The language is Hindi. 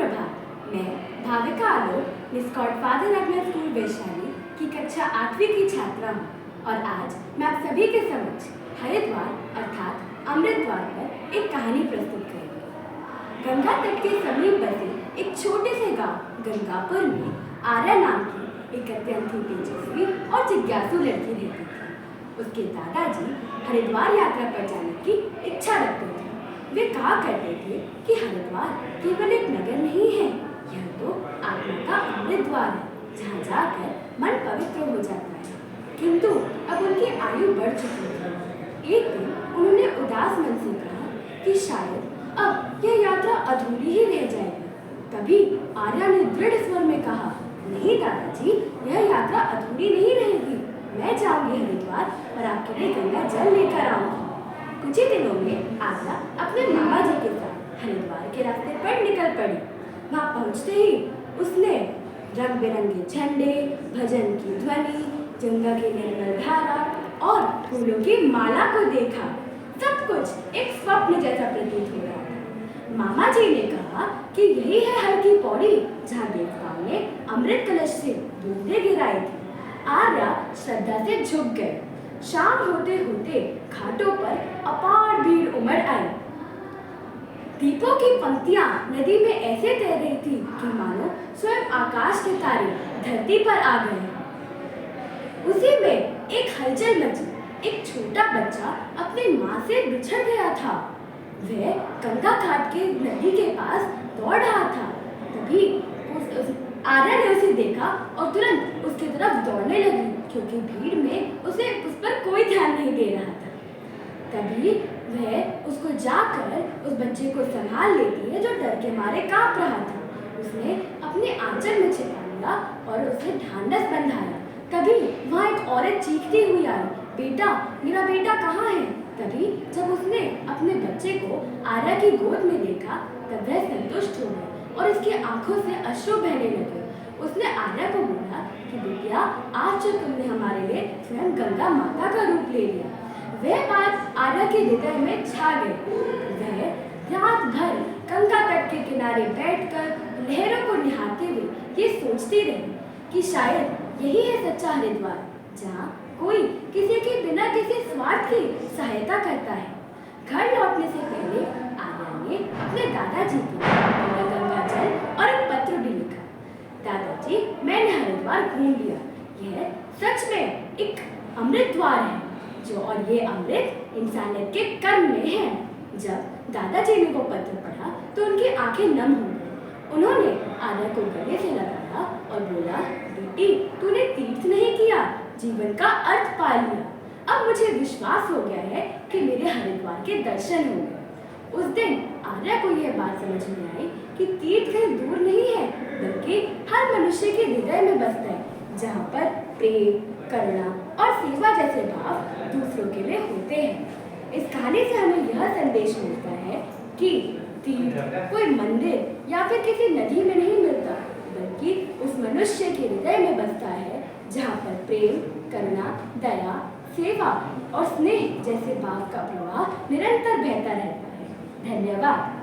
सुप्रभात। मैं भाविका आलोक निस्कॉट फादर अग्नेस स्कूल वैशाली की कक्षा 8वीं की छात्रा हूँ और आज मैं आप सभी के समक्ष हरिद्वार अर्थात अमृत द्वार पर एक कहानी प्रस्तुत करूँगी। गंगा तट के समीप बसे एक छोटे से गांव गंगापुर में आर्या नाम की एक अत्यंत ही तेजस्वी और जिज्ञासु लड़की रहती थी। उसके दादाजी हरिद्वार यात्रा पर जाने की इच्छा रखते थे। वे कहा करते थे कि हरिद्वार केवल एक नगर नहीं है, यह तो आत्मा का अमृत द्वार है, जहाँ जाकर मन पवित्र हो जाता है। किंतु अब उनकी आयु बढ़ चुकी थी। एक दिन उन्होंने उदास मन से कहा कि शायद अब यह यात्रा अधूरी ही रह जाएगी। तभी आर्या ने दृढ़ स्वर में कहा, नहीं दादाजी, यह यात्रा अधूरी नहीं रहेगी। मैं जाऊंगी हरिद्वार और आपके लिए गंगा जल लेकर आऊंगी। कुछ ही दिनों में आर्या अपने मामा जी के साथ हरिद्वार के रास्ते पर निकल पड़ी। वहां पहुंचते ही उसने रंग बिरंगे झंडे, भजन की ध्वनि, गंगा की निर्मल धारा और फूलों की माला को देखा। सब कुछ एक स्वप्न जैसा प्रतीत हो रहा था। मामा जी ने कहा कि यही है हर की पौड़ी, जहाँ देवताओं ने अमृत कलश से बूंदे गिराई थी। आर्या श्रद्धा से झुक गए। शाम होते होते घाटों पर अपार भीड़ उमड़ आई। दीपों की पंक्तियां नदी में ऐसे तैर रही थी कि मानो स्वयं आकाश के तारे धरती पर आ गए। उसी में एक हलचल मची। एक छोटा बच्चा अपनी माँ से बिछड़ गया था। वह गंगा घाट के नदी के पास दौड़ रहा था। तभी आर्या ने उसे देखा और तुरंत उसकी तरफ दौड़ने लगी, क्योंकि भीड़ में उस पर कोई ध्यान नहीं दे रहा था। तभी वह उसको जाकर उस बच्चे को संभाल लेती है जो डर के मारे कांप रहा था। उसने अपने आंचल में छिपा लिया और उसे ढांढस बंधाया। तभी वहाँ एक औरत चीखती हुई आई, बेटा, मेरा बेटा कहाँ है? तभी जब उसने अपने बच्चे को आर्या की गोद में देखा तब वह संतुष्ट हो गई और उसकी आंखों से अश्रु बहने लगे। उसने आर्या को बोला कि बेटिया, आज जो तुमने हमारे लिए स्वयं गंगा माता का रूप ले लिया। वह बात आर्या के हृदय में छा गई। वह रात भर गंगा तट के किनारे बैठकर लहरों को निहारते हुए ये सोचती रही कि शायद यही है सच्चा हरिद्वार, जहाँ कोई किसी के बिना किसी स्वार्थ की सहायता करता है। घर लौटने से पहले आर्या ने अपने दादाजी को गंगा जल और एक पत्र भी लिखा। दादाजी, मैंने हरिद्वार घूम लिया। यह सच में एक अमृत द्वार है, और ये अमृत इंसानियत के कर्म में है। जब दादाजी ने वो पत्र पढ़ा तो उनकी आंखें नम हो गई। उन्होंने आर्या को गले से लगाया और बोला, बेटी, तूने तीर्थ नहीं किया, जीवन का अर्थ पा लिया। अब मुझे विश्वास हो गया है कि मेरे हरिद्वार के दर्शन होंगे। उस दिन आर्या को यह बात समझ में आई कि तीर्थ कहीं दूर नहीं है, बल्कि हर मनुष्य के हृदय में बसता है, जहाँ पर प्रेम, करुणा और सेवा जैसे भाव दूसरों के लिए होते हैं। इस कहानी से हमें यह संदेश मिलता है कि तीर्थ कोई मंदिर या फिर किसी नदी में नहीं मिलता, बल्कि उस मनुष्य के हृदय में बसता है, जहाँ पर प्रेम, करुणा, दया, सेवा और स्नेह जैसे भाव का प्रवाह निरंतर बहता रहता है। धन्यवाद।